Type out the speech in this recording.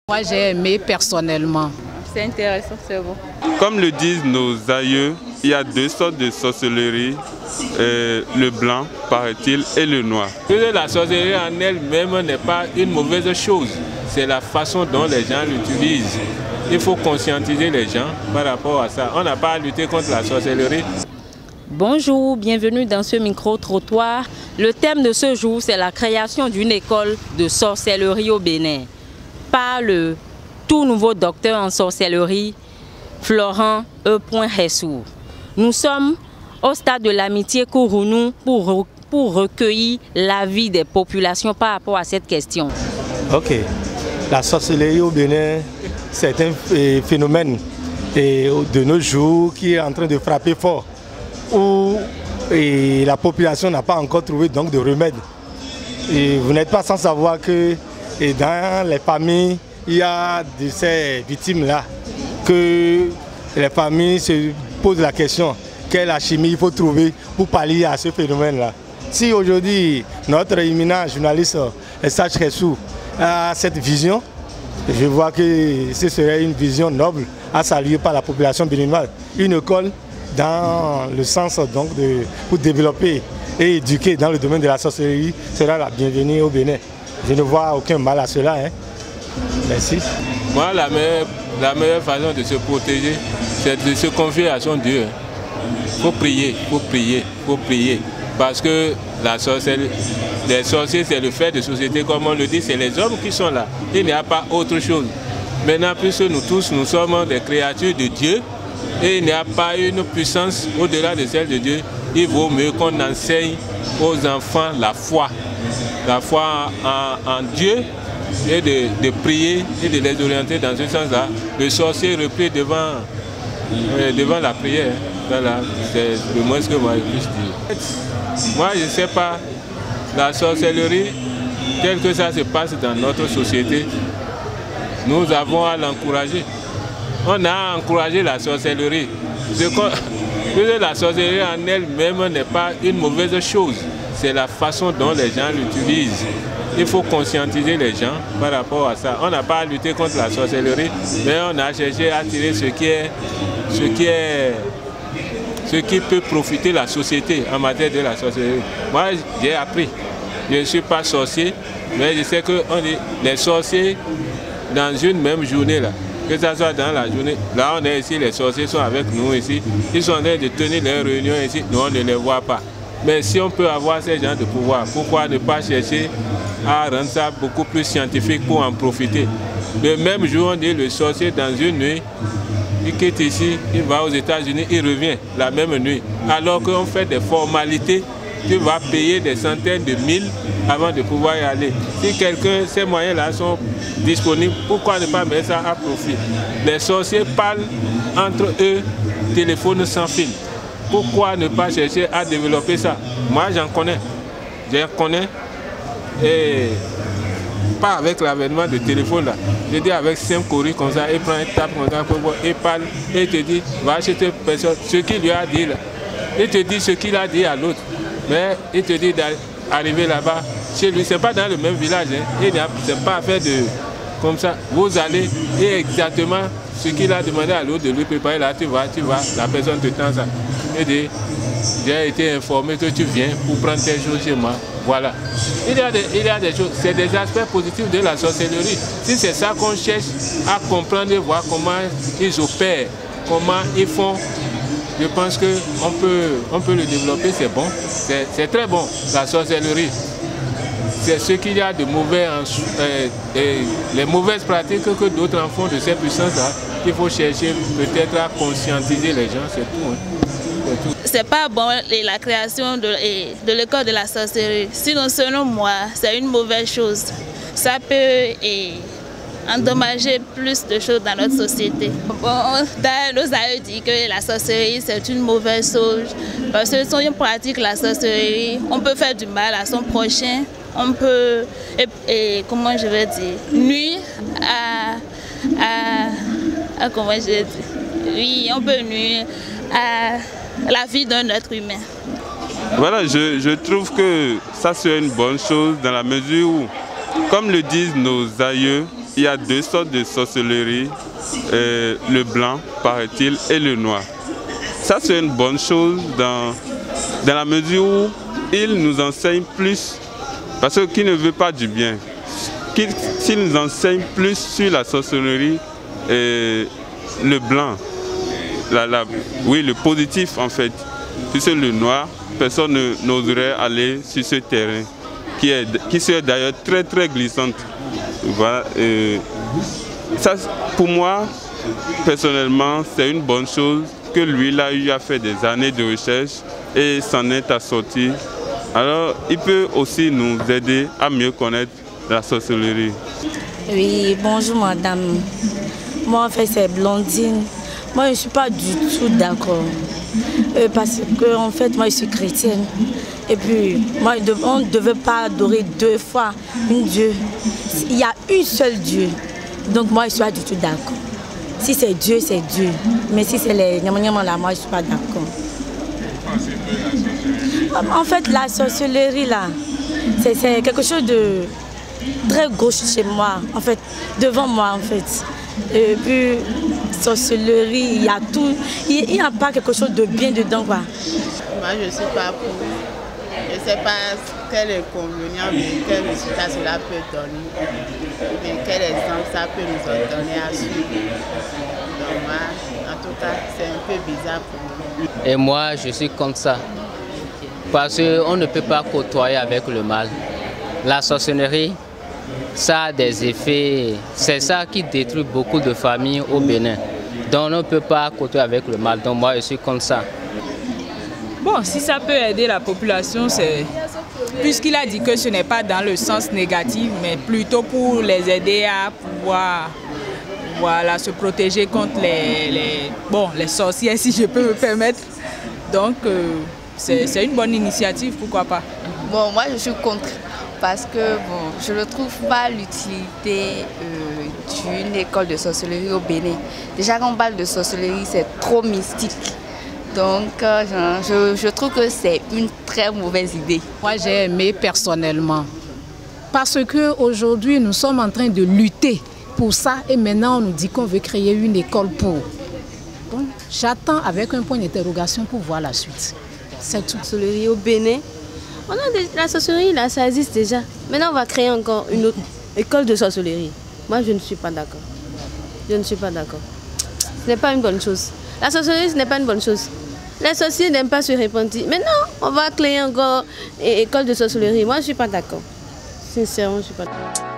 Moi, j'ai aimé personnellement. C'est intéressant, c'est bon. Comme le disent nos aïeux, il y a deux sortes de sorcellerie, le blanc, paraît-il, et le noir. La sorcellerie en elle-même n'est pas une mauvaise chose, c'est la façon dont les gens l'utilisent. Il faut conscientiser les gens par rapport à ça. On n'a pas à lutter contre la sorcellerie. Bonjour, bienvenue dans ce micro-trottoir. Le thème de ce jour, c'est la création d'une école de sorcellerie au Bénin par le tout nouveau docteur en sorcellerie, Florent E. Hessou. Nous sommes au stade de l'amitié Kourounou pour recueillir l'avis des populations par rapport à cette question. Ok, la sorcellerie au Bénin, c'est un phénomène de nos jours qui est en train de frapper fort, où la population n'a pas encore trouvé donc de remède. Et vous n'êtes pas sans savoir que dans les familles, il y a de ces victimes-là que les familles se posent la question, quelle alchimie il faut trouver pour pallier à ce phénomène-là. Si aujourd'hui, notre éminent journaliste Sach Hessou a cette vision, je vois que ce serait une vision noble à saluer par la population béninoise. Une école dans le sens donc pour développer et éduquer dans le domaine de la sorcellerie sera la bienvenue au Bénin. Je ne vois aucun mal à cela. Merci. Moi, la meilleure façon de se protéger, c'est de se confier à son Dieu. Il faut prier, il faut prier, il faut prier. Parce que les sorciers, c'est le fait de société, comme on le dit, c'est les hommes qui sont là. Il n'y a pas autre chose. Maintenant, puisque nous tous, nous sommes des créatures de Dieu, et il n'y a pas une puissance au-delà de celle de Dieu, il vaut mieux qu'on enseigne aux enfants la foi en Dieu, et de prier et de les orienter dans ce sens-là. Le sorcier replie devant la prière. Voilà, c'est le moins que moi je puisse dire. Moi, je ne sais pas, la sorcellerie, tel que ça se passe dans notre société, nous avons à l'encourager. On a encouragé la sorcellerie. La sorcellerie en elle-même n'est pas une mauvaise chose. C'est la façon dont les gens l'utilisent. Il faut conscientiser les gens par rapport à ça. On n'a pas à lutter contre la sorcellerie, mais on a cherché à tirer ce qui peut profiter la société en matière de la sorcellerie. Moi, j'ai appris. Je ne suis pas sorcier, mais je sais que les sorciers, dans une même journée, là, que ce soit dans la journée, là on est ici, les sorciers sont avec nous ici, ils sont en train de tenir leurs réunions ici, nous on ne les voit pas. Mais si on peut avoir ces gens de pouvoir, pourquoi ne pas chercher à rendre ça beaucoup plus scientifique pour en profiter? Le même jour, on dit le sorcier dans une nuit, il quitte ici, il va aux États-Unis, il revient la même nuit. Alors qu'on fait des formalités, tu vas payer des centaines de mille avant de pouvoir y aller. Si ces moyens-là sont disponibles, pourquoi ne pas mettre ça à profit? Les sorciers parlent entre eux, téléphone sans fil. Pourquoi ne pas chercher à développer ça? Moi, j'en connais. Et pas avec l'avènement de téléphone là. Je dis avec 5 courriers comme ça, il prend un tape comme ça, il parle, et il te dit, va acheter personne. Ce qu'il lui a dit là. Il te dit ce qu'il a dit à l'autre. Mais il te dit d'arriver là-bas. Chez lui, ce n'est pas dans le même village. Ce n'est pas affaire de comme ça. Vous allez et exactement ce qu'il a demandé à l'autre de lui préparer là, tu vas, la personne te tend ça. Il dit, j'ai été informé que tu viens pour prendre tes choses chez moi. Voilà. Il y a des choses, c'est des aspects positifs de la sorcellerie. Si c'est ça qu'on cherche à comprendre et voir comment ils opèrent, comment ils font, je pense qu'on peut le développer, c'est bon. C'est très bon, la sorcellerie. C'est ce qu'il y a de mauvais, les mauvaises pratiques que d'autres en font de ces puissances-là, qu'il faut chercher peut-être à conscientiser les gens, c'est tout. C'est pas bon la création de l'école de la sorcellerie. Sinon, selon moi, c'est une mauvaise chose. Ça peut endommager plus de choses dans notre société. Bon, nos aïeux disent que la sorcellerie, c'est une mauvaise chose. Parce que si on pratique la sorcellerie, on peut faire du mal à son prochain. On peut, comment je vais dire, nuire comment je vais dire, oui, on peut nuire à la vie d'un être humain. Voilà, je trouve que ça c'est une bonne chose dans la mesure où, comme le disent nos aïeux, il y a deux sortes de sorcellerie, le blanc, paraît-il, et le noir. Ça, c'est une bonne chose dans la mesure où il nous enseigne plus, parce que qui ne veut pas du bien, s'il nous enseigne plus sur la sorcellerie, le blanc, oui, le positif en fait, puisque le noir, personne n'oserait aller sur ce terrain, qui serait d'ailleurs très très glissante. Voilà, ça, pour moi, personnellement, c'est une bonne chose que lui, là, il a fait des années de recherche et s'en est assorti. Alors, il peut aussi nous aider à mieux connaître la sorcellerie. Oui, bonjour madame. Moi, en fait, c'est Blondine. Moi, je ne suis pas du tout d'accord. Parce que, en fait, moi, je suis chrétienne. Et puis, moi, on ne devait pas adorer deux fois un Dieu. Il y a un seul Dieu. Donc, moi, je ne suis pas du tout d'accord. Si c'est Dieu, c'est Dieu. Mais si c'est les nyama là, moi, je ne suis pas d'accord. En fait, la sorcellerie, là, c'est quelque chose de très gauche chez moi. En fait, devant moi, en fait. Et puis, sorcellerie, il y a tout. Il n'y a pas quelque chose de bien dedans, quoi. Moi, je ne suis pas pour. Je ne sais pas quel inconvénient, mais quel résultat cela peut donner. Mais quel exemple ça peut nous donner à suivre. Donc, moi, en tout cas, c'est un peu bizarre pour moi. Et moi, je suis contre ça. Parce qu'on ne peut pas côtoyer avec le mal. La sorcellerie, ça a des effets. C'est ça qui détruit beaucoup de familles au Bénin. Donc on ne peut pas côtoyer avec le mal. Donc moi, je suis contre ça. Bon, si ça peut aider la population, c'est... Puisqu'il a dit que ce n'est pas dans le sens négatif, mais plutôt pour les aider à pouvoir se protéger contre les sorciers, si je peux me permettre. Donc, c'est une bonne initiative, pourquoi pas. Bon, moi, je suis contre. Parce que bon, je ne trouve pas l'utilité d'une école de sorcellerie au Bénin. Déjà, quand on parle de sorcellerie, c'est trop mystique. Donc, je trouve que c'est une très mauvaise idée. Moi, j'ai aimé personnellement. Parce qu'aujourd'hui, nous sommes en train de lutter pour ça. Et maintenant, on nous dit qu'on veut créer une école pour. Donc, j'attends avec un point d'interrogation pour voir la suite. C'est tout. Sorcellerie au Bénin. La sorcellerie, là, ça existe déjà. Maintenant, on va créer encore une autre école de sorcellerie. Moi, je ne suis pas d'accord. Je ne suis pas d'accord. Ce n'est pas une bonne chose. La sorcellerie, ce n'est pas une bonne chose. Les sorciers n'aiment pas se répandre. Mais non, on va créer encore une école de sorcellerie. Moi, je ne suis pas d'accord. Sincèrement, je ne suis pas d'accord.